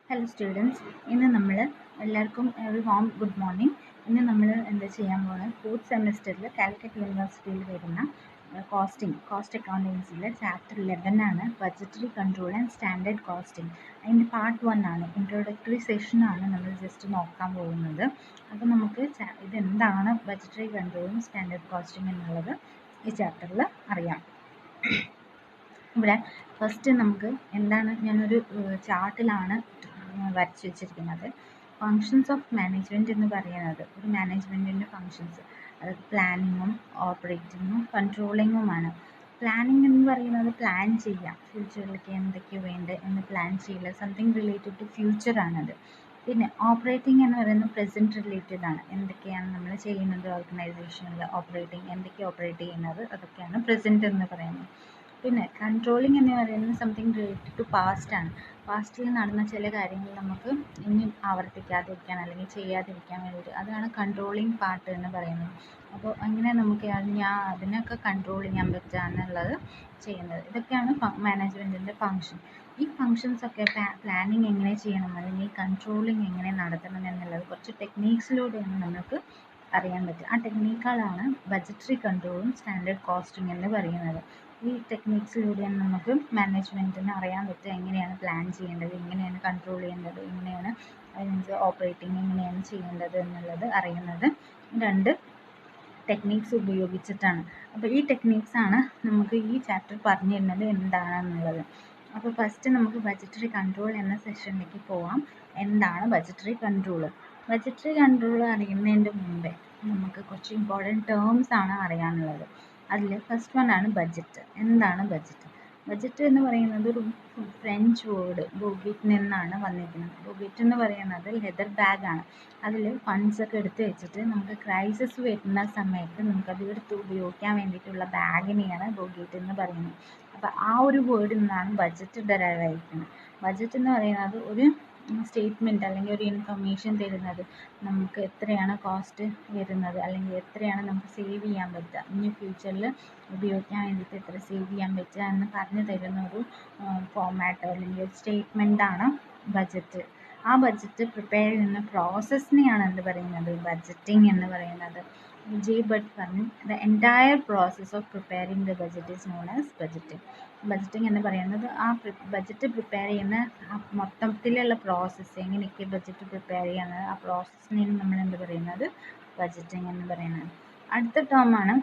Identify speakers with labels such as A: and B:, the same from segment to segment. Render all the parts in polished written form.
A: Hello students, ഇന്ന് നമ്മൾ എല്ലാവർക്കും ഒരു വാം ഗുഡ് മോർണിംഗ്. ഇന്ന് നമ്മൾ എന്താ ചെയ്യാൻ പോകുന്നത്, ഫോർത്ത് സെമിസ്റ്ററിൽ കാലിക്കറ്റ് യൂണിവേഴ്സിറ്റിയിൽ വരുന്ന കോസ്റ്റ് അക്കൗണ്ടൻസിയിലെ ചാപ്റ്റർ 11 ആണ് budgetary control and standard costing. അതിൻ്റെ പാർട്ട് 1 ആണ്, ഇൻട്രൊഡക്ടറി സെഷനാണ് നമ്മൾ ജസ്റ്റ് നോക്കാൻ പോകുന്നത്. അപ്പോൾ നമുക്ക് ഇതെന്താണ് ബഡ്ജറ്ററി കൺട്രോളും സ്റ്റാൻഡേർഡ് കോസ്റ്റിംഗ് എന്നുള്ളത് ഈ ചാപ്റ്ററിൽ അറിയാം. ഇവിടെ ഫസ്റ്റ് നമുക്ക് എന്താണ്, ഞാനൊരു ചാർട്ടിലാണ് വരച്ച് വെച്ചിരിക്കുന്നത്. ഫങ്ഷൻസ് ഓഫ് മാനേജ്മെൻറ്റ് എന്ന് പറയുന്നത് ഒരു മാനേജ്മെൻറ്റിൻ്റെ ഫങ്ഷൻസ്, അത് പ്ലാനിങ്ങും ഓപ്പറേറ്റിങ്ങും കൺട്രോളിങ്ങുമാണ്. പ്ലാനിങ് എന്ന് പറയുന്നത് പ്ലാൻ ചെയ്യാം, ഫ്യൂച്ചറിലേക്ക് എന്തൊക്കെയാണ് വേണ്ടത് എന്ന് പ്ലാൻ ചെയ്യുക, സംതിങ് റിലേറ്റഡ് ടു ഫ്യൂച്ചറാണത്. പിന്നെ ഓപ്പറേറ്റിംഗ് എന്ന് പറയുന്നത് പ്രസൻറ്റ് റിലേറ്റഡ് ആണ്, എന്തൊക്കെയാണ് നമ്മൾ ചെയ്യുന്നത് ഓർഗനൈസേഷനിൽ ഓപ്പറേറ്റിംഗ്, എന്തൊക്കെയാണ് ഓപ്പറേറ്റ് ചെയ്യുന്നത് അതൊക്കെയാണ് പ്രസൻറ്റ് എന്ന് പറയുന്നത്. പിന്നെ കൺട്രോളിങ് എന്ന് പറയുന്നത് സംതിങ് റിലേറ്റഡ് ടു പാസ്റ്റ് ആണ്, പാസ്റ്റിൽ നടന്ന ചില കാര്യങ്ങൾ നമുക്ക് ഇനി ആവർത്തിക്കാതിരിക്കാൻ അല്ലെങ്കിൽ ചെയ്യാതിരിക്കാൻ വേണ്ടിയിട്ട്, അതാണ് കൺട്രോളിങ് പാർട്ട് എന്ന് പറയുന്നത്. അപ്പോൾ അങ്ങനെ നമുക്ക് അതിനൊക്കെ കൺട്രോൾ ചെയ്യാൻ പറ്റുക എന്നുള്ളത് ചെയ്യുന്നത്. ഇതൊക്കെയാണ് മാനേജ്മെൻറ്റിൻ്റെ ഫങ്ഷൻ. ഈ ഫങ്ഷൻസൊക്കെ പ്ലാനിങ് എങ്ങനെ ചെയ്യണം അല്ലെങ്കിൽ കൺട്രോളിങ് എങ്ങനെ നടത്തണം എന്നുള്ളത് കുറച്ച് ടെക്നീക്സിലൂടെയാണ് നമുക്ക് അറിയാൻ പറ്റുക. ആ ടെക്നിക്കുകളാണ് ബഡ്ജറ്ററി കൺട്രോളും സ്റ്റാൻഡേർഡ് കോസ്റ്റിംഗ് എന്ന് പറയുന്നത്. ഈ ടെക്നിക്സിലൂടെയാണ് നമുക്ക് മാനേജ്മെൻറ്റിന് അറിയാൻ പറ്റുക എങ്ങനെയാണ് പ്ലാൻ ചെയ്യേണ്ടത്, എങ്ങനെയാണ് കൺട്രോൾ ചെയ്യേണ്ടത്, എങ്ങനെയാണ് അതിനനുസരിച്ച് ഓപ്പറേറ്റിംഗ് എങ്ങനെയാണ് ചെയ്യേണ്ടത് എന്നുള്ളത് അറിയുന്നത് രണ്ട് ടെക്നിക്സ് ഉപയോഗിച്ചിട്ടാണ്. അപ്പോൾ ഈ ടെക്നിക്സാണ് നമുക്ക് ഈ ചാപ്റ്റർ പറഞ്ഞു തരുന്നത് എന്താണെന്നുള്ളത്. അപ്പോൾ ഫസ്റ്റ് നമുക്ക് ബഡ്ജറ്ററി കൺട്രോൾ എന്ന സെഷനിലേക്ക് പോവാം. എന്താണ് ബഡ്ജറ്ററി കൺട്രോൾ? ബഡ്ജറ്ററി കൺട്രോൾ അറിയുന്നതിൻ്റെ മുമ്പേ നമുക്ക് കുറച്ച് ഇമ്പോർട്ടൻറ്റ് ടേംസ് ആണ് അറിയാനുള്ളത്. അതിൽ ഫസ്റ്റ് വൺ ആണ് ബഡ്ജറ്റ്. എന്താണ് ബഡ്ജറ്റ്? ബഡ്ജറ്റ് എന്ന് പറയുന്നത് ഒരു ഫ്രഞ്ച് വേർഡ് ബോഗിറ്റ് നിന്നാണ് വന്നിരിക്കുന്നത്. ബോഗിറ്റ് എന്ന് പറയുന്നത് ലെതർ ബാഗാണ്. അതിൽ ഫണ്ട്സ് ഒക്കെ എടുത്ത് വെച്ചിട്ട് നമുക്ക് ക്രൈസിസ് വരുന്ന സമയത്ത് നമുക്കത് എടുത്ത് ഉപയോഗിക്കാൻ വേണ്ടിയിട്ടുള്ള ബാഗിനെയാണ് ബോഗിറ്റ് എന്ന് പറയുന്നത്. അപ്പോൾ ആ ഒരു വേർഡിൽ നിന്നാണ് ബഡ്ജറ്റ് ഡെറൈവ് ആയിരിക്കുന്നത്. ബഡ്ജറ്റ് എന്ന് പറയുന്നത് ഒരു സ്റ്റേറ്റ്മെൻറ്റ് അല്ലെങ്കിൽ ഒരു ഇൻഫർമേഷൻ തരുന്നത്, നമുക്ക് എത്രയാണ് കോസ്റ്റ് വരുന്നത് അല്ലെങ്കിൽ എത്രയാണ് നമുക്ക് സേവ് ചെയ്യാൻ പറ്റുക, ഇനി ഫ്യൂച്ചറിൽ ഉപയോഗിക്കാൻ വേണ്ടിയിട്ട് എത്ര സേവ് ചെയ്യാൻ പറ്റുക എന്ന് പറഞ്ഞു തരുന്ന ഒരു ഫോമാറ്റ് അല്ലെങ്കിൽ ഒരു സ്റ്റേറ്റ്മെൻറ്റാണ് ബഡ്ജറ്റ്. ആ ബഡ്ജറ്റ് പ്രിപ്പയർ ചെയ്യുന്ന പ്രോസസ്സിനെയാണ് എന്ത് പറയുന്നത്, ബഡ്ജറ്റിംഗ് എന്ന് പറയുന്നത്. ജെ ബട്ട് പറഞ്ഞു, the entire process of preparing the budget is known as budgeting. Budgeting എന്ന് പറയുന്നത് ആ ബഡ്ജറ്റ് പ്രിപ്പയർ ചെയ്യുന്ന മൊത്തത്തിലുള്ള പ്രോസസ്സ്, എങ്ങനെയൊക്കെ ബഡ്ജറ്റ് പ്രിപ്പയർ ചെയ്യുന്നത്, ആ പ്രോസസ്സിനെയാണ് നമ്മൾ എന്ത് പറയുന്നത്, ബഡ്ജറ്റിംഗ് എന്ന് പറയുന്നത്. അടുത്ത ടേമാണ്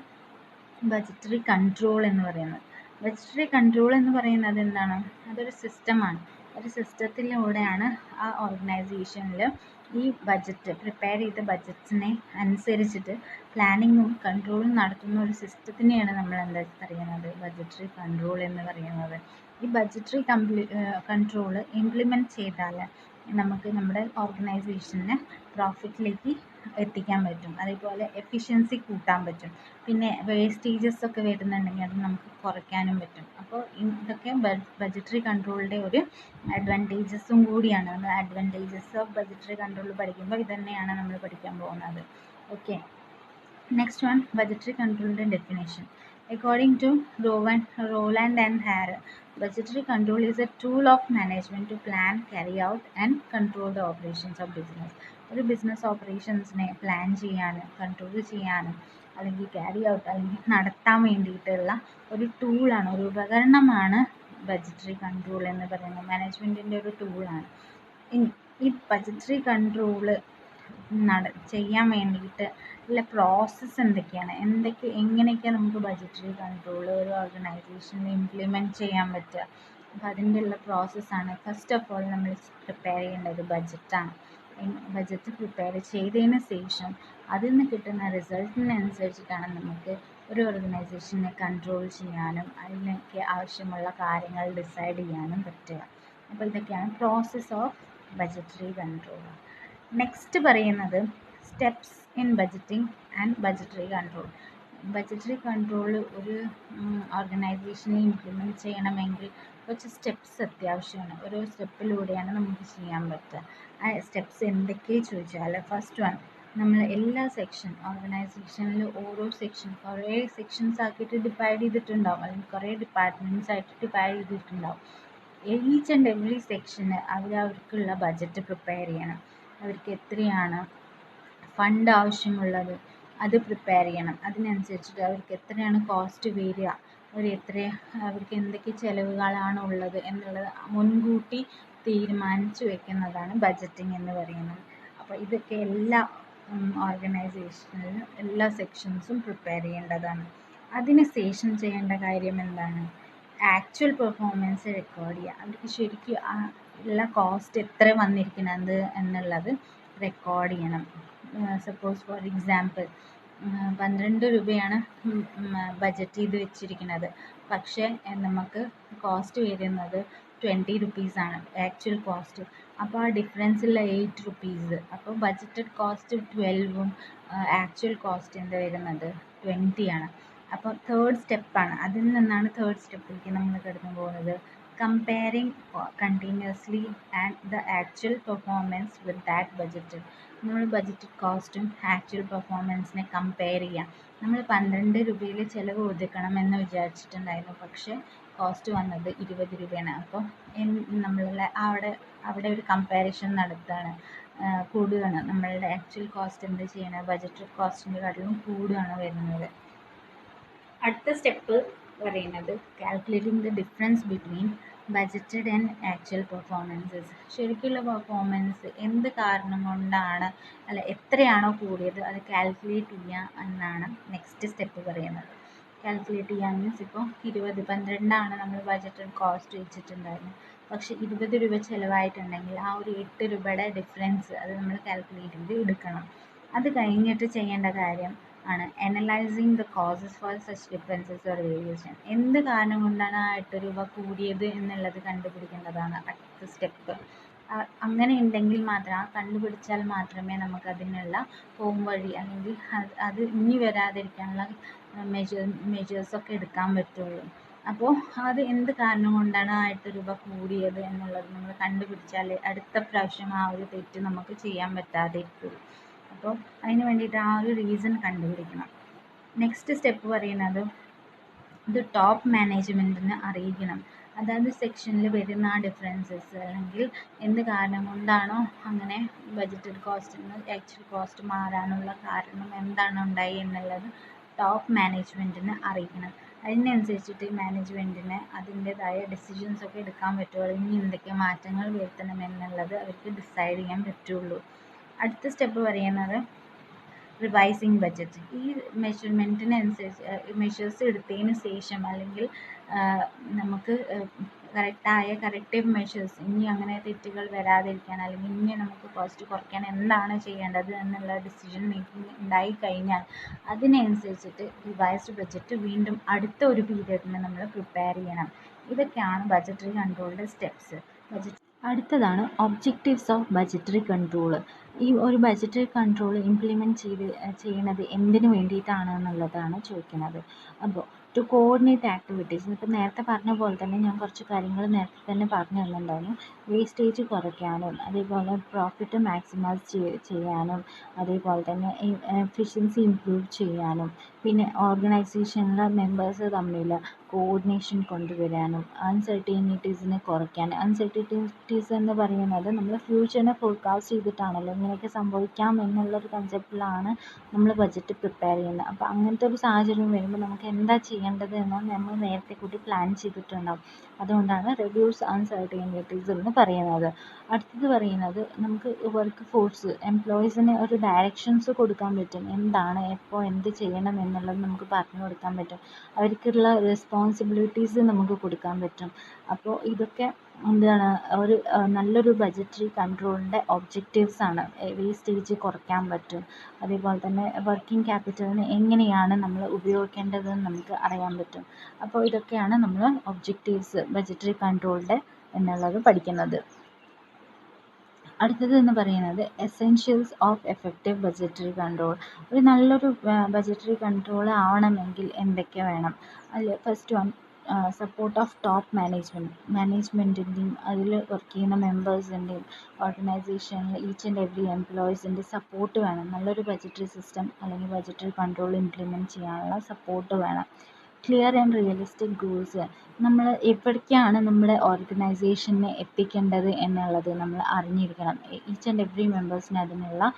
A: ബഡ്ജറ്ററി കൺട്രോൾ എന്ന് പറയുന്നത്. ബഡ്ജറ്ററി കൺട്രോൾ എന്ന് പറയുന്നത് എന്താണ്, അതൊരു സിസ്റ്റമാണ്. ഒരു സിസ്റ്റത്തിലൂടെയാണ് ആ ഓർഗനൈസേഷനിൽ ഈ ബഡ്ജറ്റ് പ്രിപ്പയർ ചെയ്ത ബഡ്ജറ്റ്സിനെ അനുസരിച്ചിട്ട് പ്ലാനിങ്ങും കൺട്രോളും നടത്തുന്ന ഒരു സിസ്റ്റത്തിനെയാണ് നമ്മൾ എന്താ പറയുന്നത്, ബഡ്ജറ്ററി കൺട്രോൾ എന്ന് പറയുന്നത്. ഈ ബഡ്ജറ്ററി കൺട്രോൾ ഇംപ്ലിമെൻറ്റ് ചെയ്താൽ നമുക്ക് നമ്മുടെ ഓർഗനൈസേഷനെ പ്രോഫിറ്റിലേക്ക് എത്തിക്കാൻ പറ്റും, അതേപോലെ എഫിഷ്യൻസി കൂട്ടാൻ പറ്റും. പിന്നെ വേസ്റ്റേജസ് ഒക്കെ വരുന്നുണ്ടെങ്കിൽ അത് നമുക്ക് കുറയ്ക്കാനും പറ്റും. അപ്പോൾ ഇതൊക്കെ ബഡ്ജറ്ററി കൺട്രോളിൻ്റെ ഒരു അഡ്വാൻറ്റേജസും കൂടിയാണ്. നമ്മൾ അഡ്വാൻറ്റേജസ് ഓഫ് ബഡ്ജറ്ററി കൺട്രോൾ പഠിക്കുമ്പോൾ ഇതുതന്നെയാണ് നമ്മൾ പഠിക്കാൻ പോകുന്നത്. ഓക്കെ, നെക്സ്റ്റ് വൺ ബഡ്ജറ്ററി കൺട്രോളിൻ്റെ definition. According to Rowland and Hare, budgetary control is a tool of management to plan, carry out and control the operations of business. ഒരു business ഓപ്പറേഷൻസിനെ plan ചെയ്യാനും control ചെയ്യാനും അല്ലെങ്കിൽ ക്യാരി ഔട്ട് അല്ലെങ്കിൽ നടത്താൻ വേണ്ടിയിട്ടുള്ള ഒരു ടൂളാണ്, ഒരു ഉപകരണമാണ് ബഡ്ജറ്ററി കൺട്രോൾ എന്ന് പറയുന്നത്. മാനേജ്മെൻറ്റിൻ്റെ ഒരു ടൂളാണ്. ഇനി ഈ ബഡ്ജറ്ററി കൺട്രോള് ചെയ്യാൻ വേണ്ടിയിട്ട് ഉള്ള പ്രോസസ്സ് എന്തൊക്കെയാണ്, എങ്ങനെയൊക്കെയാണ് നമുക്ക് ബഡ്ജറ്ററി കൺട്രോൾ ഒരു ഓർഗനൈസേഷനിൽ ഇംപ്ലിമെൻറ്റ് ചെയ്യാൻ പറ്റുക. അപ്പോൾ അതിൻ്റെ ഉള്ള പ്രോസസ്സാണ്. ഫസ്റ്റ് ഓഫ് ഓൾ നമ്മൾ പ്രിപ്പയർ ചെയ്യേണ്ടത് ബഡ്ജറ്റാണ്. ബഡ്ജറ്റ് പ്രിപ്പയർ ചെയ്തതിന് ശേഷം അതിൽ നിന്ന് കിട്ടുന്ന റിസൾട്ടിനനുസരിച്ചിട്ടാണ് നമുക്ക് ഒരു ഓർഗനൈസേഷനെ കൺട്രോൾ ചെയ്യാനും അതിനൊക്കെ ആവശ്യമുള്ള കാര്യങ്ങൾ ഡിസൈഡ് ചെയ്യാനും പറ്റുക. അപ്പോൾ ഇതൊക്കെയാണ് process of budgetary control. Next പറയുന്നത് steps in budgeting and budgetary control. Budgetary control ഒരു ഓർഗനൈസേഷനെ ഇംപ്ലിമെൻറ്റ് ചെയ്യണമെങ്കിൽ കുറച്ച് സ്റ്റെപ്സ് അത്യാവശ്യമാണ്. ഓരോ സ്റ്റെപ്പിലൂടെയാണ് നമുക്ക് ചെയ്യാൻ പറ്റുക. ആ സ്റ്റെപ്സ് എന്തൊക്കെയാണ് ചോദിച്ചാൽ, ഫസ്റ്റ് വൺ, നമ്മൾ എല്ലാ ഓർഗനൈസേഷനിൽ ഓരോ കുറേ സെക്ഷൻസ് ആക്കിയിട്ട് ഡിവൈഡ് ചെയ്തിട്ടുണ്ടാവും, അല്ലെങ്കിൽ കുറേ ഡിപ്പാർട്ട്മെൻറ്റ്സ് ആയിട്ട് ഡിവൈഡ് ചെയ്തിട്ടുണ്ടാവും. ഈച്ച് ആൻഡ് എവറി സെക്ഷന് അവർക്കുള്ള ബജറ്റ് പ്രിപ്പയർ ചെയ്യണം. അവർക്ക് എത്രയാണ് ഫണ്ട് ആവശ്യമുള്ളത് അത് പ്രിപ്പയർ ചെയ്യണം. അതിനനുസരിച്ചിട്ട് അവർക്ക് എത്രയാണ് കോസ്റ്റ് വരിക, അവർക്ക് എന്തൊക്കെ ചിലവുകളാണ് ഉള്ളത് എന്നുള്ളത് മുൻകൂട്ടി തീരുമാനിച്ചു വെക്കുന്നതാണ് ബഡ്ജറ്റിംഗ് എന്ന് പറയുന്നത്. അപ്പോൾ ഇതൊക്കെ എല്ലാ ഓർഗനൈസേഷനിലും എല്ലാ സെക്ഷൻസും പ്രിപ്പയർ ചെയ്യേണ്ടതാണ്. അതിനുശേഷം ചെയ്യേണ്ട കാര്യം എന്താണ്? ആക്ച്വൽ പെർഫോമൻസ് റെക്കോർഡ് ചെയ്യുക. അവർക്ക് ശരിക്കും ഉള്ള കോസ്റ്റ് എത്ര വന്നിരിക്കുന്നത് എന്നുള്ളത് റെക്കോർഡ് ചെയ്യണം. സപ്പോസ് ഫോർ എക്സാമ്പിൾ 12 രൂപയാണ് ബജറ്റ് ചെയ്ത് വെച്ചിരിക്കുന്നത്, പക്ഷേ നമുക്ക് കോസ്റ്റ് വരുന്നത് 20 റുപ്പീസാണ് ആക്ച്വൽ കോസ്റ്റ്. അപ്പോൾ ആ ഡിഫറൻസുള്ള 8 റുപ്പീസ്, അപ്പോൾ ബജറ്റഡ് കോസ്റ്റ് 12ഉം ആക്ച്വൽ കോസ്റ്റ് എന്താ വരുന്നത് 20 ആണ്. അപ്പോൾ തേർഡ് സ്റ്റെപ്പാണ്, അതിൽ നിന്നാണ് തേർഡ് സ്റ്റെപ്പിലേക്ക് നമ്മൾ കടന്നു പോകുന്നത്. Comparing continuously and the actual performance with that budget. നമ്മൾ ബജറ്റഡ് കോസ്റ്റും ആക്ച്വൽ പെർഫോമൻസിനെ കമ്പയർ ചെയ്യാം. നമ്മൾ 12 രൂപയിൽ ചിലവ് ഒതുക്കണം എന്ന് വിചാരിച്ചിട്ടുണ്ടായിരുന്നു, പക്ഷേ കോസ്റ്റ് വന്നത് 20 രൂപയാണ്. അപ്പോൾ നമ്മൾ അവിടെ ഒരു കമ്പാരിസൺ നടത്തുകയാണ്, കൂടുകയാണ്. നമ്മളുടെ ആക്ച്വൽ കോസ്റ്റ് എന്ത് ചെയ്യണം, ബജറ്റഡ് കോസ്റ്റിൻ്റെ കാട്ടിലും കൂടുകയാണ് വരുന്നത്. അടുത്ത സ്റ്റെപ്പ് പറയുന്നത് calculating the difference between budgeted and actual performances. ശരിക്കുള്ള പെർഫോമൻസ് എന്ത് കാരണം കൊണ്ടാണ്, എത്രയാണോ കൂടിയത് അത് കാൽക്കുലേറ്റ് ചെയ്യുക എന്നാണ് നെക്സ്റ്റ് സ്റ്റെപ്പ് പറയുന്നത്. കാൽക്കുലേറ്റ് ചെയ്യാൻ മീൻസ് ഇപ്പോൾ 12 നമ്മൾ ബജറ്റഡ് കോസ്റ്റ് വെച്ചിട്ടുണ്ടായിരുന്നു, പക്ഷേ 20 രൂപ ചിലവായിട്ടുണ്ടെങ്കിൽ ആ ഒരു 8 രൂപയുടെ ഡിഫറൻസ് അത് നമ്മൾ കാൽക്കുലേറ്റ് ചെയ്ത് എടുക്കണം. അത് കഴിഞ്ഞിട്ട് ചെയ്യേണ്ട കാര്യം ആണ് analysing the causes for such differences or variation. എന്ത് കാരണം കൊണ്ടാണ് ആ 8 രൂപ കൂടിയത് എന്നുള്ളത് കണ്ടുപിടിക്കേണ്ടതാണ് അടുത്ത സ്റ്റെപ്പ്. അങ്ങനെ ഉണ്ടെങ്കിൽ കണ്ടുപിടിച്ചാൽ മാത്രമേ നമുക്ക് അതിനുള്ള പോംവഴി അല്ലെങ്കിൽ അത് ഇനി വരാതിരിക്കാനുള്ള മെജേഴ്സൊക്കെ എടുക്കാൻ പറ്റുള്ളൂ. അപ്പോൾ അത് എന്ത് കാരണം കൊണ്ടാണ് ആ 8 രൂപ കൂടിയത് എന്നുള്ളത് നമ്മൾ കണ്ടുപിടിച്ചാൽ അടുത്ത പ്രാവശ്യം ആ ഒരു തെറ്റ് നമുക്ക് ചെയ്യാൻ പറ്റാതെ ഇരിക്കുള്ളൂ. അപ്പോൾ അതിന് വേണ്ടിയിട്ട് ആ ഒരു റീസൺ കണ്ടുപിടിക്കണം. നെക്സ്റ്റ് സ്റ്റെപ്പ് പറയുന്നത് ഇത് ടോപ്പ് മാനേജ്മെൻറ്റിന് അറിയിക്കണം. അതായത് സെക്ഷനിൽ വരുന്ന ആ ഡിഫറൻസസ് അല്ലെങ്കിൽ എന്ത് കാരണം കൊണ്ടാണോ അങ്ങനെ ബജറ്റഡ് കോസ്റ്റിൽ നിന്ന് ആക്ച്വൽ കോസ്റ്റ് മാറാനുള്ള കാരണം എന്താണ് ഉണ്ടായി എന്നുള്ളത് ടോപ്പ് മാനേജ്മെൻറ്റിന് അറിയിക്കണം. അതിനനുസരിച്ചിട്ട് മാനേജ്മെൻറ്റിന് അതിൻ്റേതായ ഡിസിഷൻസൊക്കെ എടുക്കാൻ പറ്റുള്ളൂ. ഇനി എന്തൊക്കെ മാറ്റങ്ങൾ വരുത്തണം എന്നുള്ളത് അവർക്ക് ഡിസൈഡ് ചെയ്യാൻ പറ്റുള്ളൂ. അടുത്ത സ്റ്റെപ്പ് പറയുന്നത് റിവൈസിങ് ബജറ്റ്. ഈ മെഷേഴ്സ് എടുത്തതിന് ശേഷം അല്ലെങ്കിൽ നമുക്ക് കറക്റ്റീവ് മെഷേഴ്സ്, ഇനി അങ്ങനെ തെറ്റുകൾ വരാതിരിക്കാൻ അല്ലെങ്കിൽ ഇനി നമുക്ക് കോസ്റ്റ് കുറയ്ക്കാൻ എന്താണ് ചെയ്യേണ്ടത് എന്നുള്ള ഡിസിഷൻ മേക്കിംഗ് ഉണ്ടായി കഴിഞ്ഞാൽ അതിനനുസരിച്ചിട്ട് റിവൈസ്ഡ് ബജറ്റ് വീണ്ടും അടുത്ത ഒരു പീരിയഡിന് നമ്മൾ പ്രിപ്പയർ ചെയ്യണം. ഇതൊക്കെയാണ് ബജറ്ററി കൺട്രോളിൻ്റെ സ്റ്റെപ്സ്. അടുത്തതാണ് ഒബ്ജക്റ്റീവ്സ് ഓഫ് ബജറ്ററി കൺട്രോൾ. ഈ ഒരു ബജറ്ററി കൺട്രോൾ ഇംപ്ലിമെൻറ്റ് ചെയ്യുന്നത് എന്തിനു വേണ്ടിയിട്ടാണ് എന്നുള്ളതാണ് ചോദിക്കുന്നത്. അപ്പോൾ ടു കോർഡിനേറ്റ് ആക്ടിവിറ്റീസ്. ഇപ്പോൾ നേരത്തെ പറഞ്ഞ പോലെ തന്നെ ഞാൻ കുറച്ച് കാര്യങ്ങൾ നേരത്തെ തന്നെ പറഞ്ഞു തന്നിട്ടുണ്ടായിരുന്നു. വേസ്റ്റേജ് കുറയ്ക്കാനും അതേപോലെ പ്രോഫിറ്റ് മാക്സിമൈസ് ചെയ്യാനും അതേപോലെ തന്നെ എഫിഷ്യൻസി ഇംപ്രൂവ് ചെയ്യാനും പിന്നെ ഓർഗനൈസേഷനിലെ മെമ്പേഴ്സ് തമ്മിൽ കോർഡിനേഷൻ കൊണ്ടുവരാനും അൺസർട്ടനിറ്റീസിനെ കുറയ്ക്കാൻ. അൺസർട്ടനിറ്റീസ് എന്ന് പറയുന്നത് നമ്മൾ ഫ്യൂച്ചറിനെ ഫോർകാസ്റ്റ് ചെയ്തിട്ടാണല്ലോ ഇങ്ങനെയൊക്കെ സംഭവിക്കാം എന്നുള്ളൊരു കൺസെപ്റ്റിലാണ് നമ്മൾ ബജറ്റ് പ്രിപ്പയർ ചെയ്യുന്നത്. അപ്പോൾ അങ്ങനത്തെ ഒരു സാഹചര്യം വരുമ്പോൾ നമുക്ക് എന്താ ചെയ്യേണ്ടത് എന്ന് നമ്മൾ നേരത്തെ കൂടി പ്ലാൻ ചെയ്തിട്ടുണ്ടാവും. അതുകൊണ്ടാണ് റെഡ്യൂസ് അൺസർട്ടനിറ്റീസ് എന്ന് പറയുന്നത്. അടുത്തത് പറയുന്നത് നമുക്ക് വർക്ക് ഫോഴ്സ് എംപ്ലോയീസിന് ഒരു ഡയറക്ഷൻസ് കൊടുക്കാൻ പറ്റും. എന്താണ് എപ്പോൾ എന്ത് ചെയ്യണം എന്നുള്ളത് നമുക്ക് പറഞ്ഞു കൊടുക്കാൻ പറ്റും. അവർക്കുള്ള റെസ്പോൺസിബിലിറ്റീസ് നമുക്ക് കൊടുക്കാൻ പറ്റും. അപ്പോൾ ഇതൊക്കെ എന്താണ് ഒരു നല്ലൊരു ബജറ്ററി കൺട്രോളിൻ്റെ ഒബ്ജക്റ്റീവ്സ് ആണ്. വേസ്റ്റേജ് കുറയ്ക്കാൻ പറ്റും. അതേപോലെ തന്നെ വർക്കിംഗ് ക്യാപിറ്റലിനെ എങ്ങനെയാണ് നമ്മൾ ഉപയോഗിക്കേണ്ടതെന്ന് നമുക്ക് അറിയാൻ പറ്റും. അപ്പോൾ ഇതൊക്കെയാണ് നമ്മൾ ഒബ്ജക്റ്റീവ്സ് ബജറ്ററി കൺട്രോളിൻ്റെ എന്നുള്ളത് പഠിക്കുന്നത്. അടുത്തത് എന്ന് പറയുന്നത് essentials of effective budgetary control. ഒരു നല്ലൊരു ബജറ്ററി കൺട്രോൾ ആവണമെങ്കിൽ എന്തൊക്കെ വേണം? അതിൽ first one support of top മാനേജ്മെൻറ്റിൻ്റെയും അതിൽ വർക്ക് ചെയ്യുന്ന മെമ്പേഴ്സിൻ്റെയും ഓർഗനൈസേഷനിൽ ഈച്ച് ആൻഡ് എവറി എംപ്ലോയീസിൻ്റെ സപ്പോർട്ട് വേണം. നല്ലൊരു ബജറ്ററി സിസ്റ്റം അല്ലെങ്കിൽ ബജറ്ററി കൺട്രോൾ ഇംപ്ലിമെൻറ്റ് ചെയ്യാനുള്ള സപ്പോർട്ട് വേണം. Clear and realistic goals. നമ്മൾ എവിടേക്കാണ് നമ്മുടെ ഓർഗനൈസേഷനെ എത്തിക്കേണ്ടത് എന്നുള്ളത് നമ്മൾ അറിഞ്ഞിരിക്കണം. ഈച്ച് ആൻഡ് എവറി മെമ്പേഴ്സിന് അതിനുള്ള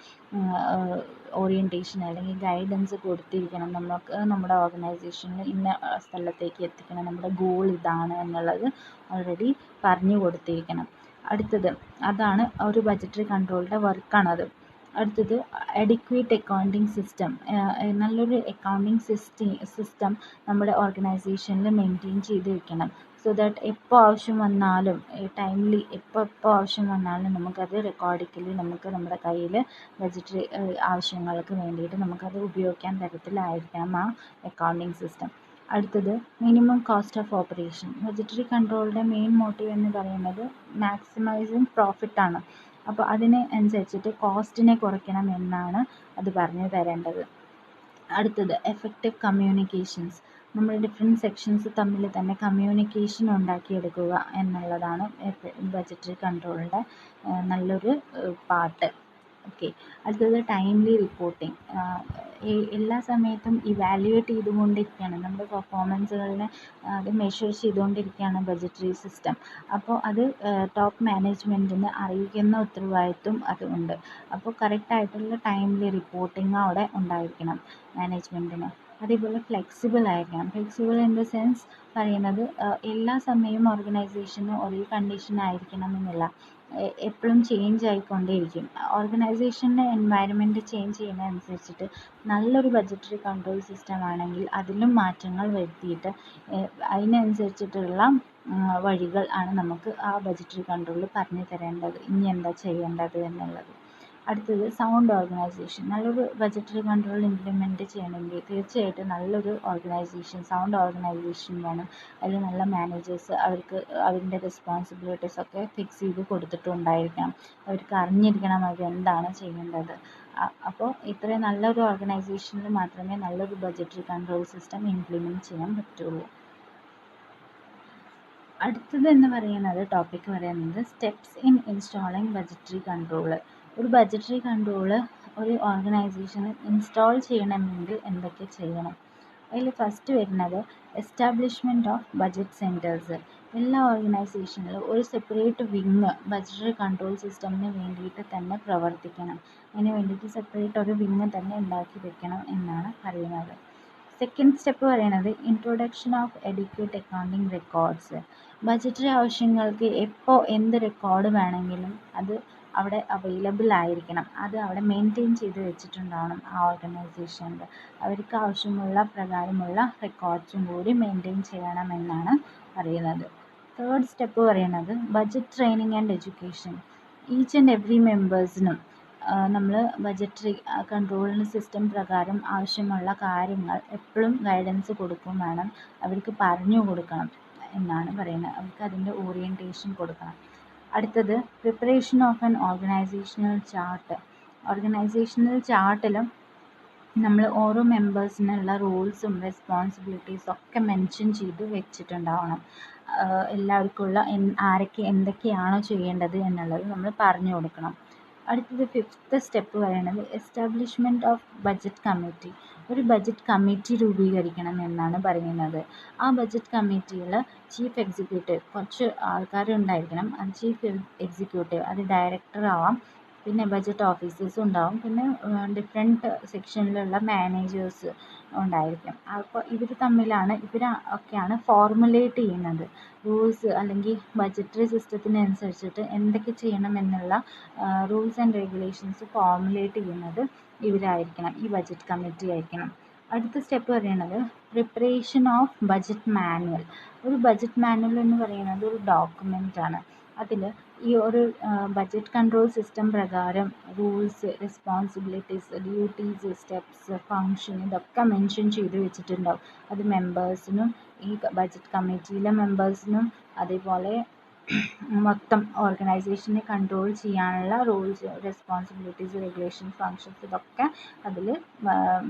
A: ഓറിയൻറ്റേഷൻ അല്ലെങ്കിൽ ഗൈഡൻസ് കൊടുത്തിരിക്കണം. നമുക്ക് നമ്മുടെ ഓർഗനൈസേഷനിൽ ഇന്ന സ്ഥലത്തേക്ക് എത്തിക്കണം, നമ്മുടെ ഗോൾ ഇതാണ് എന്നുള്ളത് ഓൾറെഡി പറഞ്ഞു കൊടുത്തിരിക്കണം. അടുത്തത് അതാണ് ഒരു ബഡ്ജറ്ററി കൺട്രോളിൻ്റെ വർക്കാണത്. അടുത്തത് അഡിക്വേറ്റ് അക്കൗണ്ടിങ് സിസ്റ്റം. നല്ലൊരു അക്കൗണ്ടിങ് സിസ്റ്റം നമ്മുടെ ഓർഗനൈസേഷനിൽ മെയിൻറ്റെയിൻ ചെയ്ത് വെക്കണം. സോ ദാറ്റ് എപ്പോൾ ആവശ്യം വന്നാലും ടൈംലി എപ്പോൾ ആവശ്യം വന്നാലും നമുക്കത് റെക്കോർഡിക്കലി നമുക്ക് നമ്മുടെ കയ്യിൽ ബഡ്ജറ്ററി ആവശ്യങ്ങൾക്ക് വേണ്ടിയിട്ട് നമുക്കത് ഉപയോഗിക്കാൻ തരത്തിലായിരിക്കണം ആ അക്കൗണ്ടിങ് സിസ്റ്റം. അടുത്തത് minimum cost of operation. Budgetary കൺട്രോളിൻ്റെ മെയിൻ മോട്ടീവ് എന്ന് പറയുന്നത് മാക്സിമൈസിങ് പ്രോഫിറ്റാണ്. അപ്പോൾ അതിന് അനുസരിച്ചിട്ട് കോസ്റ്റിനെ കുറയ്ക്കണം എന്നാണ് അത് പറഞ്ഞു തരേണ്ടത്. അടുത്തത് എഫക്റ്റീവ് കമ്മ്യൂണിക്കേഷൻസ്. നമ്മൾ ഡിഫറെൻറ്റ് സെക്ഷൻസ് തമ്മിൽ തന്നെ കമ്മ്യൂണിക്കേഷൻ ഉണ്ടാക്കിയെടുക്കുക എന്നുള്ളതാണ് ബഡ്ജറ്ററി കൺട്രോളിൻ്റെ നല്ലൊരു പാർട്ട്. ഓക്കെ. അടുത്തത് ടൈംലി റിപ്പോർട്ടിംഗ്. എല്ലാ സമയത്തും ഇവാലുവേറ്റ് ചെയ്തുകൊണ്ടിരിക്കുകയാണ് നമ്മുടെ പെർഫോമൻസുകളിനെ, അത് മെഷർ ചെയ്തുകൊണ്ടിരിക്കുകയാണ് ബഡ്ജറ്ററി സിസ്റ്റം. അപ്പോൾ അത് ടോപ്പ് മാനേജ്മെൻറ്റിന് അറിയിക്കുന്ന ഉത്തരവാദിത്വം അതുണ്ട്. അപ്പോൾ കറക്റ്റായിട്ടുള്ള ടൈംലി റിപ്പോർട്ടിംഗ് അവിടെ ഉണ്ടായിരിക്കണം മാനേജ്മെൻറ്റിന്. അതേപോലെ ഫ്ലെക്സിബിൾ ആയിരിക്കണം. ഫ്ലെക്സിബിൾ ഇൻ ദ സെൻസ് പറയുന്നത് എല്ലാ സമയവും ഓർഗനൈസേഷന് ഒരേ കണ്ടീഷൻ ആയിരിക്കണമെന്നില്ല, എപ്പോഴും ചേഞ്ച് ആയിക്കൊണ്ടേയിരിക്കും. ഓർഗനൈസേഷൻ്റെ എൻവയറമെൻറ്റ് ചേഞ്ച് ചെയ്യുന്നതനുസരിച്ചിട്ട് നല്ലൊരു ബഡ്ജറ്ററി കൺട്രോൾ സിസ്റ്റം ആണെങ്കിൽ അതിലും മാറ്റങ്ങൾ വരുത്തിയിട്ട് അതിനനുസരിച്ചിട്ടുള്ള വഴികൾ ആണ് നമുക്ക് ആ ബഡ്ജറ്ററി കൺട്രോളിൽ പറഞ്ഞു തരേണ്ടത്, ഇനി എന്താ ചെയ്യേണ്ടത് എന്നുള്ളത്. അടുത്തത് സൗണ്ട് ഓർഗനൈസേഷൻ. നല്ലൊരു ബഡ്ജറ്ററി കൺട്രോൾ ഇംപ്ലിമെൻറ്റ് ചെയ്യണമെങ്കിൽ തീർച്ചയായിട്ടും നല്ലൊരു ഓർഗനൈസേഷൻ, സൗണ്ട് ഓർഗനൈസേഷൻ വേണം. അതിൽ നല്ല മാനേജേഴ്സ് അവർക്ക് അവരുടെ റെസ്പോൺസിബിലിറ്റീസ് ഒക്കെ ഫിക്സ് ചെയ്ത് കൊടുത്തിട്ടുണ്ടായിരിക്കണം. അവർക്ക് അറിഞ്ഞിരിക്കണം അവരെന്താണ് ചെയ്യേണ്ടത്. അപ്പോൾ ഇത്രയും നല്ലൊരു ഓർഗനൈസേഷനിൽ മാത്രമേ നല്ലൊരു ബഡ്ജറ്ററി കൺട്രോൾ സിസ്റ്റം ഇംപ്ലിമെൻറ്റ് ചെയ്യാൻ പറ്റുള്ളൂ. അടുത്തത് എന്ന് പറയുന്നത് ടോപ്പിക് പറയുന്നത് steps in installing budgetary control. ഒരു ബഡ്ജറ്ററി കൺട്രോള് ഒരു ഓർഗനൈസേഷന് ഇൻസ്റ്റാൾ ചെയ്യണമെങ്കിൽ എന്തൊക്കെ ചെയ്യണം? അതിൽ ഫസ്റ്റ് വരുന്നത് എസ്റ്റാബ്ലിഷ്മെൻറ്റ് ഓഫ് ബഡ്ജറ്റ് സെൻറ്റേഴ്സ്. എല്ലാ ഓർഗനൈസേഷനിലും ഒരു സെപ്പറേറ്റ് വിങ് ബഡ്ജറ്ററി കൺട്രോൾ സിസ്റ്റമിന് വേണ്ടിയിട്ട് തന്നെ പ്രവർത്തിക്കണം. അതിന് വേണ്ടിയിട്ട് സെപ്പറേറ്റ് ഒരു വിങ് തന്നെ ഉണ്ടാക്കി വെക്കണം എന്നാണ് പറയുന്നത്. സെക്കൻഡ് സ്റ്റെപ്പ് പറയുന്നത് introduction of educate accounting records. Budgetary ആവശ്യങ്ങൾക്ക് എപ്പോൾ എന്ത് റെക്കോർഡ് വേണമെങ്കിലും അത് അവിടെ അവൈലബിൾ ആയിരിക്കണം. അത് അവിടെ മെയിൻറ്റെയിൻ ചെയ്ത് വെച്ചിട്ടുണ്ടാവണം ആ ഓർഗനൈസേഷനിൽ. അവർക്ക് ആവശ്യമുള്ള പ്രകാരമുള്ള റെക്കോർഡ്സും കൂടി മെയിൻറ്റെയിൻ ചെയ്യണമെന്നാണ് പറയുന്നത്. തേർഡ് സ്റ്റെപ്പ് പറയുന്നത് budget training and education. Each and every മെമ്പേഴ്സിനും നമ്മൾ ബഡ്ജറ്ററി കൺട്രോളിന് സിസ്റ്റം പ്രകാരം ആവശ്യമുള്ള കാര്യങ്ങൾ എപ്പോഴും ഗൈഡൻസ് കൊടുക്കും വേണം, അവർക്ക് പറഞ്ഞു കൊടുക്കണം എന്നാണ് പറയുന്നത്. അവർക്ക് അതിൻ്റെ ഓറിയൻറ്റേഷൻ കൊടുക്കണം. അടുത്തത് preparation of an organisational chart. Organisational ചാർട്ടിലും നമ്മൾ ഓരോ മെമ്പേഴ്സിനുള്ള റോൾസും റെസ്പോൺസിബിലിറ്റീസും ഒക്കെ മെൻഷൻ ചെയ്ത് വെച്ചിട്ടുണ്ടാവണം. എല്ലാവർക്കുമുള്ള ആരൊക്കെ എന്തൊക്കെയാണോ ചെയ്യേണ്ടത് എന്നുള്ളത് നമ്മൾ പറഞ്ഞു കൊടുക്കണം. അടുത്തത് ഫിഫ്ത്ത് സ്റ്റെപ്പ് പറയുന്നത് എസ്റ്റാബ്ലിഷ്മെൻറ്റ് ഓഫ് ബഡ്ജറ്റ് കമ്മിറ്റി. ഒരു ബഡ്ജറ്റ് കമ്മിറ്റി രൂപീകരിക്കണം എന്നാണ് പറയുന്നത്. ആ ബഡ്ജറ്റ് കമ്മിറ്റിയിൽ ചീഫ് എക്സിക്യൂട്ടീവ് കുറച്ച് ആൾക്കാരുണ്ടായിരിക്കണം. അത് ചീഫ് എക്സിക്യൂട്ടീവ്, അത് ഡയറക്ടർ ആവാം, പിന്നെ ബഡ്ജറ്റ് ഓഫീസേഴ്സും ഉണ്ടാവും, പിന്നെ ഡിഫറെൻറ്റ് സെക്ഷനിലുള്ള മാനേജേഴ്സ് ഉണ്ടായിരിക്കും. അപ്പോൾ ഇവർ തമ്മിലാണ് ഇവരൊക്കെയാണ് ഫോർമുലേറ്റ് ചെയ്യുന്നത് റൂൾസ്, അല്ലെങ്കിൽ ബഡ്ജറ്ററി സിസ്റ്റത്തിനനുസരിച്ചിട്ട് എന്തൊക്കെ ചെയ്യണമെന്നുള്ള റൂൾസ് ആൻഡ് റെഗുലേഷൻസ് ഫോർമുലേറ്റ് ചെയ്യുന്നത് ഇവരായിരിക്കണം, ഈ ബഡ്ജറ്റ് കമ്മിറ്റി ആയിരിക്കണം. അടുത്ത സ്റ്റെപ്പ് പറയുന്നത് പ്രിപ്പറേഷൻ ഓഫ് ബഡ്ജറ്റ് മാനുവൽ. ഒരു ബഡ്ജറ്റ് മാനുവൽ എന്ന് പറയുന്നത് ഒരു ഡോക്യുമെൻ്റ് ആണ്. അതിൽ ഈ ഒരു ബഡ്ജറ്റ് കൺട്രോൾ സിസ്റ്റം പ്രകാരം rules, responsibilities, duties, steps, function ഇതൊക്കെ മെൻഷൻ ചെയ്ത് വെച്ചിട്ടുണ്ടാവും. അത് മെമ്പേഴ്സിനും ഈ ബഡ്ജറ്റ് കമ്മിറ്റിയിലെ മെമ്പേഴ്സിനും അതേപോലെ മൊത്തം ഓർഗനൈസേഷനെ കൺട്രോൾ ചെയ്യാനുള്ള റൂൾസ്, റെസ്പോൺസിബിലിറ്റീസ്, റെഗുലേഷൻ, ഫങ്ഷൻസ് ഇതൊക്കെ അതിൽ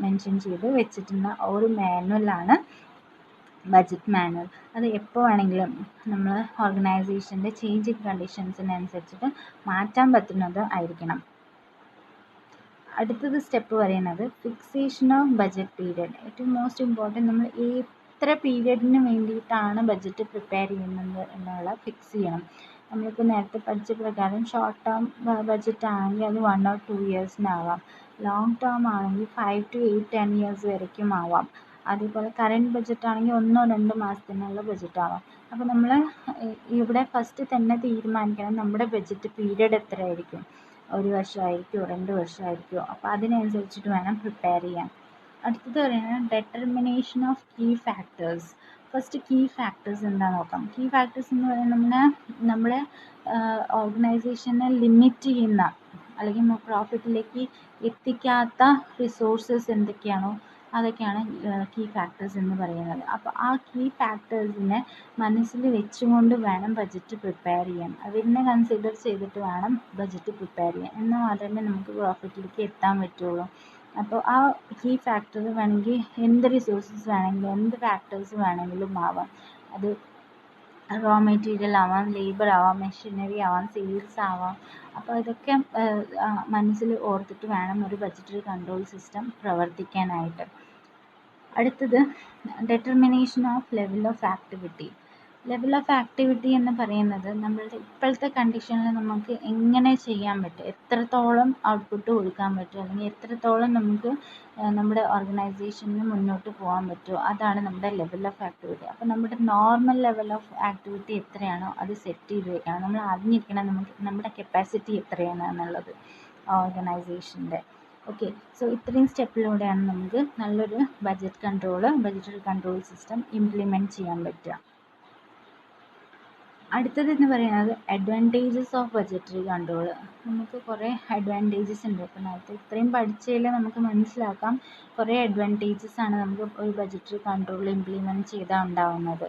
A: മെൻഷൻ ചെയ്ത് വെച്ചിട്ടുള്ള ഒരു മാനുവലാണ് ബഡ്ജറ്റ് മാനുവൽ. അത് എപ്പോൾ വേണമെങ്കിലും നമ്മൾ ഓർഗനൈസേഷൻ്റെ ചേഞ്ചിങ് കണ്ടീഷൻസിനനുസരിച്ചിട്ട് മാറ്റാൻ പറ്റുന്നത് ആയിരിക്കണം. അടുത്തത് സ്റ്റെപ്പ് പറയുന്നത് ഫിക്സേഷൻ ഓഫ് ബഡ്ജറ്റ് പീരിയഡ്. ഏറ്റവും മോസ്റ്റ് ഇമ്പോർട്ടൻറ്റ് നമ്മൾ എത്ര പീരിയഡിന് വേണ്ടിയിട്ടാണ് ബഡ്ജറ്റ് പ്രിപ്പയർ ചെയ്യുന്നത് എന്നുള്ള ഫിക്സ് ചെയ്യണം. നമ്മളിപ്പോൾ നേരത്തെ പഠിച്ച പ്രകാരം ഷോർട്ട് ടേം ബഡ്ജറ്റ് ആണെങ്കിൽ അത് 1 or 2 ഇയേഴ്സിനാവാം. ലോങ് ടേം ആണെങ്കിൽ 5 to 8, 10 ഇയേഴ്സ് വരയ്ക്കും ആവാം. അതേപോലെ കറൻറ്റ് ബഡ്ജറ്റ് ആണെങ്കിൽ 1-2 മാസത്തിനുള്ള ബഡ്ജറ്റ് ആവാം. അപ്പോൾ നമ്മൾ ഇവിടെ ഫസ്റ്റ് തന്നെ തീരുമാനിക്കണം നമ്മുടെ ബഡ്ജറ്റ് പീരിയഡ് എത്രയായിരിക്കും. 1 വർഷമായിരിക്കുമോ 2 വർഷമായിരിക്കുമോ? അപ്പോൾ അതിനനുസരിച്ചിട്ട് വേണം പ്രിപ്പയർ ചെയ്യാൻ. അടുത്തത് പറയുന്നത് determination of key factors. First key factors എന്താണെന്ന് നോക്കാം. കീ ഫാക്ടേഴ്സ് എന്ന് പറയുന്നത് നമ്മളെ ഓർഗനൈസേഷനെ ലിമിറ്റ് ചെയ്യുന്ന അല്ലെങ്കിൽ പ്രോഫിറ്റിലേക്ക് എത്തിക്കാത്ത റിസോഴ്സസ് എന്തൊക്കെയാണോ അതൊക്കെയാണ് കീ ഫാക്ടേഴ്സ് എന്ന് പറയുന്നത്. അപ്പോൾ ആ കീ ഫാക്ടേഴ്സിനെ മനസ്സിൽ വെച്ചുകൊണ്ട് വേണം ബഡ്ജറ്റ് പ്രിപ്പയർ ചെയ്യാൻ. അതിനെ കൺസിഡർ ചെയ്തിട്ട് വേണം ബഡ്ജറ്റ് പ്രിപ്പയർ ചെയ്യാൻ. എന്നാൽ മാത്രമേ നമുക്ക് പ്രോഫിറ്റിലേക്ക് എത്താൻ പറ്റുള്ളൂ. അപ്പോൾ ആ കീ ഫാക്ടർ വേണമെങ്കിൽ എന്ത് റിസോഴ്സസ് വേണമെങ്കിലും എന്ത് ഫാക്ടേഴ്സ് വേണമെങ്കിലും ആവാം. അത് റോ മെറ്റീരിയൽ ആവാം, ലേബർ ആവാം, മെഷീനറി ആവാം, സെയിൽസ് ആവാം. അപ്പോൾ ഇതൊക്കെ മനസ്സിൽ ഓർത്തിട്ട് വേണം ഒരു ബഡ്ജറ്ററി കൺട്രോൾ സിസ്റ്റം പ്രവർത്തിക്കാനായിട്ട്. അടുത്തത് determination of level of activity. Level of activity എന്ന് പറയുന്നത് നമ്മളുടെ ഇപ്പോഴത്തെ കണ്ടീഷനിൽ നമുക്ക് എങ്ങനെ ചെയ്യാൻ പറ്റും, എത്രത്തോളം ഔട്ട്പുട്ട് കൊടുക്കാൻ പറ്റും, അല്ലെങ്കിൽ എത്രത്തോളം നമുക്ക് നമ്മുടെ ഓർഗനൈസേഷനിൽ മുന്നോട്ട് പോകാൻ പറ്റുമോ, അതാണ് നമ്മുടെ ലെവൽ ഓഫ് ആക്ടിവിറ്റി. അപ്പോൾ നമ്മുടെ നോർമൽ ലെവൽ ഓഫ് ആക്ടിവിറ്റി എത്രയാണോ അത് സെറ്റ് ചെയ്ത് വെക്കണം. നമ്മൾ അറിഞ്ഞിരിക്കണം നമ്മുടെ കപ്പാസിറ്റി എത്രയാണ് എന്നുള്ളത് ഓർഗനൈസേഷൻ്റെ. ഓക്കെ, സോ ഇത്രയും സ്റ്റെപ്പിലൂടെയാണ് നമുക്ക് നല്ലൊരു ബഡ്ജറ്ററി കൺട്രോൾ സിസ്റ്റം ഇംപ്ലിമെൻറ്റ് ചെയ്യാൻ പറ്റുക. അടുത്തത് എന്ന് പറയുന്നത് അഡ്വാൻറ്റേജസ് ഓഫ് ബഡ്ജറ്ററി കൺട്രോൾ. നമുക്ക് കുറേ അഡ്വാൻറ്റേജസ് ഉണ്ട്. ഇപ്പോൾ നേരത്തെ ഇത്രയും പഠിച്ചതിൽ നമുക്ക് മനസ്സിലാക്കാം കുറേ അഡ്വാൻറ്റേജസ് ആണ് നമുക്ക് ഒരു ബഡ്ജറ്ററി കൺട്രോൾ ഇംപ്ലിമെൻറ്റ് ചെയ്താൽ ഉണ്ടാവുന്നത്.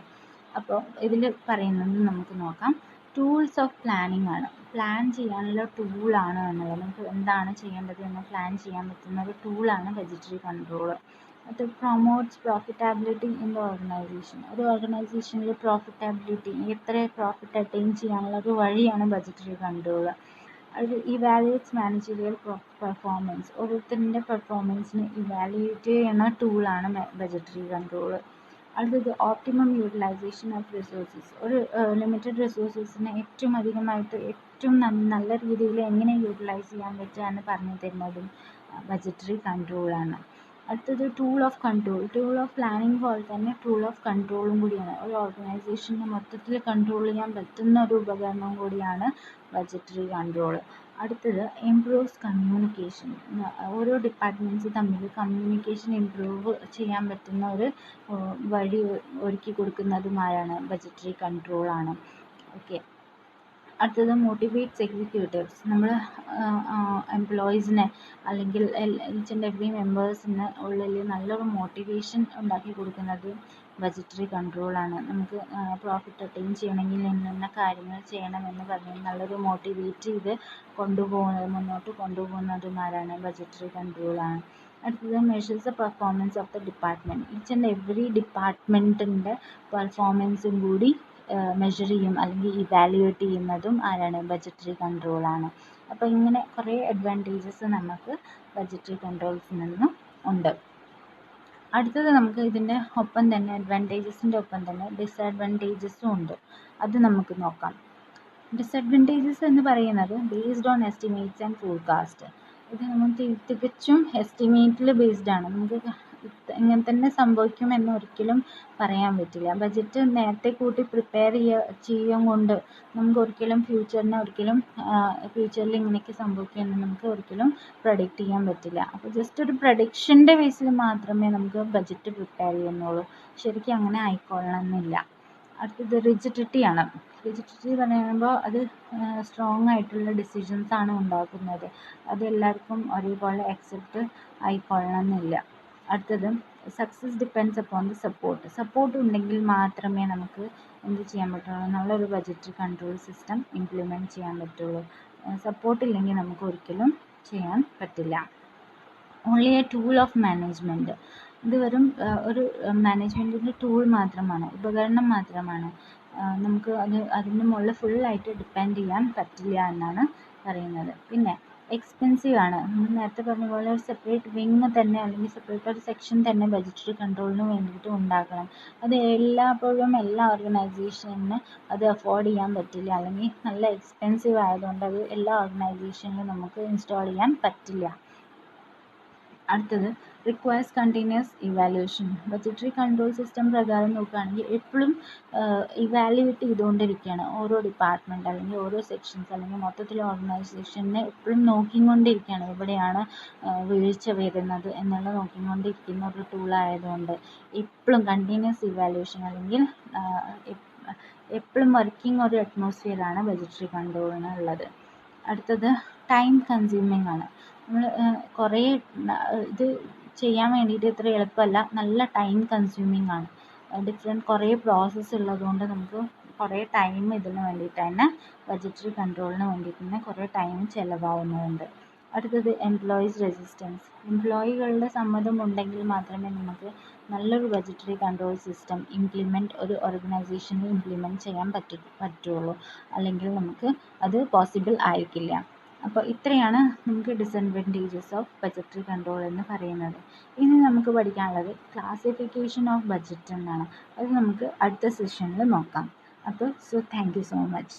A: അപ്പോൾ ഇതിൽ പറയുന്നത് നമുക്ക് നോക്കാം. ടൂൾസ് ഓഫ് പ്ലാനിങ് ആണ്. പ്ലാൻ ചെയ്യാനുള്ള ടൂളാണ് എന്നുള്ളത്. നമുക്ക് എന്താണ് ചെയ്യേണ്ടത് എന്ന് പ്ലാൻ ചെയ്യാൻ പറ്റുന്ന ഒരു ടൂളാണ് ബഡ്ജറ്ററി കൺട്രോൾ. അത് promotes profitability in the organisation. ഒരു ഓർഗനൈസേഷനിൽ പ്രോഫിറ്റബിലിറ്റി, എത്ര പ്രോഫിറ്റ് അറ്റൈൻ ചെയ്യാനുള്ള ഒരു വഴിയാണ് ബഡ്ജറ്ററി കൺട്രോൾ. അത് ഇവാലുവേറ്റ്സ് മാനേജറിയൽ പെർഫോമൻസ്. ഓരോരുത്തരുടെ പെർഫോമൻസിനെ ഇവാലുവേറ്റ് ചെയ്യുന്ന ടൂളാണ് ബഡ്ജറ്ററി കൺട്രോൾ. അടുത്തത് ഓപ്റ്റിമം യൂട്ടിലൈസേഷൻ ഓഫ് റിസോഴ്സസ്. ഒരു ലിമിറ്റഡ് റിസോഴ്സസിനെ ഏറ്റവും നല്ല രീതിയിൽ എങ്ങനെ യൂട്ടിലൈസ് ചെയ്യാൻ പറ്റുക എന്ന് പറഞ്ഞു തരുന്നതും ബഡ്ജറ്ററി കൺട്രോളാണ്. അടുത്തത് tool of control. Tool of planning പോലെ തന്നെ ടൂൾ ഓഫ് കൺട്രോളും കൂടിയാണ്. ഒരു ഓർഗനൈസേഷനെ മൊത്തത്തിൽ കൺട്രോൾ ചെയ്യാൻ പറ്റുന്ന ഒരു ഉപകരണം കൂടിയാണ് ബഡ്ജറ്ററി കൺട്രോൾ. അടുത്തത് ഇംപ്രൂവ്സ് കമ്മ്യൂണിക്കേഷൻ. ഓരോ ഡിപ്പാർട്ട്മെൻറ്റ്സ് തമ്മിൽ കമ്മ്യൂണിക്കേഷൻ ഇംപ്രൂവ് ചെയ്യാൻ പറ്റുന്ന ഒരു വഴി ഒരുക്കി കൊടുക്കുന്നതുമായാണ് ബഡ്ജറ്ററി കൺട്രോളാണ്. ഓക്കെ, അടുത്തത് മോട്ടിവേറ്റ്സ് എക്സിക്യൂട്ടീവ്സ്. നമ്മൾ എംപ്ലോയീസിനെ അല്ലെങ്കിൽ ഈച്ച് ആൻഡ് എവറി മെമ്പേഴ്സിന് ഉള്ളിൽ നല്ലൊരു മോട്ടിവേഷൻ ഉണ്ടാക്കി കൊടുക്കുന്നത് ബഡ്ജറ്ററി കൺട്രോളാണ്. നമുക്ക് പ്രോഫിറ്റ് അറ്റൈൻ ചെയ്യണമെങ്കിൽ ഇന്ന കാര്യങ്ങൾ ചെയ്യണമെന്ന് പറഞ്ഞ് നല്ലൊരു മോട്ടിവേറ്റ് ചെയ്ത് മുന്നോട്ട് കൊണ്ടുപോകുന്നതുമാരാണ് ബഡ്ജറ്ററി കൺട്രോളാണ്. അടുത്തത് measures the performance of the department. Each and every ഡിപ്പാർട്ട്മെൻറ്റിൻ്റെ പെർഫോമൻസും കൂടി മെഷർ ചെയ്യും അല്ലെങ്കിൽ ഇവാലുവേറ്റ് ചെയ്യുന്നതും ആരാണ്? ബഡ്ജറ്ററി കൺട്രോളാണ്. അപ്പോൾ ഇങ്ങനെ കുറേ അഡ്വാൻറ്റേജസ് നമുക്ക് ബഡ്ജറ്ററി കൺട്രോൾസിൽ നിന്നും ഉണ്ട്. അടുത്തത് നമുക്ക് ഇതിൻ്റെ ഒപ്പം തന്നെ അഡ്വാൻറ്റേജസിൻ്റെ ഒപ്പം തന്നെ ഡിസഡ്വാൻറ്റേജസും ഉണ്ട്. അത് നമുക്ക് നോക്കാം. ഡിസഡ്വാൻറ്റേജസ് എന്ന് പറയുന്നത് based on estimates and forecast. ഇത് നമ്മൾ തികച്ചും എസ്റ്റിമേറ്റിൽ ബേസ്ഡ് ആണ്. നമുക്ക് ഇങ്ങനെ തന്നെ സംഭവിക്കുമെന്ന് ഒരിക്കലും പറയാൻ പറ്റില്ല. ബഡ്ജറ്റ് നേരത്തെ കൂട്ടി പ്രിപ്പയർ ചെയ്യും കൊണ്ട് നമുക്ക് ഒരിക്കലും ഫ്യൂച്ചറിൽ ഇങ്ങനെയൊക്കെ സംഭവിക്കുമെന്ന് നമുക്ക് ഒരിക്കലും പ്രഡിക്റ്റ് ചെയ്യാൻ പറ്റില്ല. അപ്പോൾ ജസ്റ്റ് ഒരു പ്രഡിക്ഷൻ്റെ ബേസിൽ മാത്രമേ നമുക്ക് ബഡ്ജറ്റ് പ്രിപ്പയർ ചെയ്യുന്നുള്ളൂ. ശരിക്കും അങ്ങനെ ആയിക്കൊള്ളണമെന്നില്ല. അടുത്തത് റിജിഡിറ്റിയാണ്. റിജിഡിറ്റി പറയുമ്പോൾ അത് സ്ട്രോങ് ആയിട്ടുള്ള ഡിസിഷൻസ് ആണ് ഉണ്ടാക്കുന്നത്. അത് എല്ലാവർക്കും ഒരേപോലെ അക്സെപ്റ്റ് ആയിക്കൊള്ളണമെന്നില്ല. അടുത്തത് success depends upon the support ഉണ്ടെങ്കിൽ മാത്രമേ നമുക്ക് എന്ത് ചെയ്യാൻ പറ്റുള്ളൂ? നല്ലൊരു ബഡ്ജറ്ററി കൺട്രോൾ സിസ്റ്റം ഇംപ്ലിമെൻറ്റ് ചെയ്യാൻ പറ്റുള്ളൂ. സപ്പോർട്ട് ഇല്ലെങ്കിൽ നമുക്ക് ഒരിക്കലും ചെയ്യാൻ പറ്റില്ല. Only A tool of management. ഇത് വെറും ഒരു മാനേജ്മെൻറ്റിൻ്റെ ടൂൾ മാത്രമാണ്, ഉപകരണം മാത്രമാണ്. നമുക്ക് അതിന് മുകളിൽ ഫുള്ളായിട്ട് ഡിപ്പെൻഡ് ചെയ്യാൻ പറ്റില്ല എന്നാണ് പറയുന്നത്. പിന്നെ എക്സ്പെൻസീവ് ആണ്. നമ്മൾ നേരത്തെ പറഞ്ഞ പോലെ ഒരു സെപ്പറേറ്റ് വിങ് തന്നെ അല്ലെങ്കിൽ സെപ്പറേറ്റ് ഒരു സെക്ഷൻ തന്നെ ബഡ്ജറ്ററി കൺട്രോളിന് വേണ്ടിയിട്ട് ഉണ്ടാക്കണം. അത് എല്ലായ്പ്പോഴും എല്ലാ ഓർഗനൈസേഷന് അത് അഫോർഡ് ചെയ്യാൻ പറ്റില്ല, അല്ലെങ്കിൽ നല്ല എക്സ്പെൻസീവ് ആയതുകൊണ്ട് അത് എല്ലാ ഓർഗനൈസേഷനിലും നമുക്ക് ഇൻസ്റ്റാൾ ചെയ്യാൻ പറ്റില്ല. അടുത്തത് requires continuous evaluation. Budgetary control system പ്രകാരം നോക്കുകയാണെങ്കിൽ എപ്പോഴും ഇവാലുവേറ്റ് ചെയ്തുകൊണ്ടിരിക്കുകയാണ് ഓരോ ഡിപ്പാർട്ട്മെൻറ്റ് അല്ലെങ്കിൽ ഓരോ സെക്ഷൻസ് അല്ലെങ്കിൽ മൊത്തത്തിൽ ഓർഗനൈസേഷനെ എപ്പോഴും നോക്കിക്കൊണ്ടിരിക്കുകയാണ് എവിടെയാണ് വീഴ്ച വരുന്നത് എന്നുള്ള നോക്കിക്കൊണ്ടിരിക്കുന്ന ഒരു ടൂളായതുകൊണ്ട് എപ്പോഴും കണ്ടിന്യൂസ് ഇവാലുവേഷൻ അല്ലെങ്കിൽ എപ്പോഴും വർക്കിംഗ് ഒരു അറ്റ്മോസ്ഫിയറാണ് ബഡ്ജറ്ററി കൺട്രോളിന് ഉള്ളത്. അടുത്തത് ടൈം കൺസ്യൂമിങ് ആണ്. നമ്മൾ കുറേ ഇത് ചെയ്യാൻ വേണ്ടിയിട്ട് ഇത്ര എളുപ്പമല്ല, നല്ല ടൈം കൺസ്യൂമിങ് ആണ്. കുറേ പ്രോസസ്സ് ഉള്ളതുകൊണ്ട് നമുക്ക് കുറേ ടൈം ഇതിന് വേണ്ടിയിട്ട് തന്നെ ബഡ്ജറ്ററി കൺട്രോളിന് വേണ്ടിയിട്ട് തന്നെ കുറേ ടൈം ചിലവാകുന്നുണ്ട്. അടുത്തത് എംപ്ലോയീസ് റെസിസ്റ്റൻസ്. എംപ്ലോയികളുടെ സമ്മതം ഉണ്ടെങ്കിൽ മാത്രമേ നമുക്ക് നല്ലൊരു ബഡ്ജറ്ററി കൺട്രോൾ സിസ്റ്റം ഒരു ഓർഗനൈസേഷനിൽ ഇംപ്ലിമെൻറ്റ് ചെയ്യാൻ പറ്റുള്ളൂ, അല്ലെങ്കിൽ നമുക്ക് അത് പോസിബിൾ ആയിരിക്കില്ല. അപ്പോൾ ഇത്രയാണ് നമുക്ക് ഡിസഡ്വാൻറ്റേജസ് ഓഫ് ബഡ്ജറ്ററി കൺട്രോൾ എന്ന് പറയുന്നത്. ഇനി നമുക്ക് പഠിക്കാനുള്ളത് ക്ലാസിഫിക്കേഷൻ ഓഫ് ബഡ്ജറ്റ് എന്നാണ്. അത് നമുക്ക് അടുത്ത സെഷനിൽ നോക്കാം. അപ്പോൾ താങ്ക് യു സോ മച്ച്.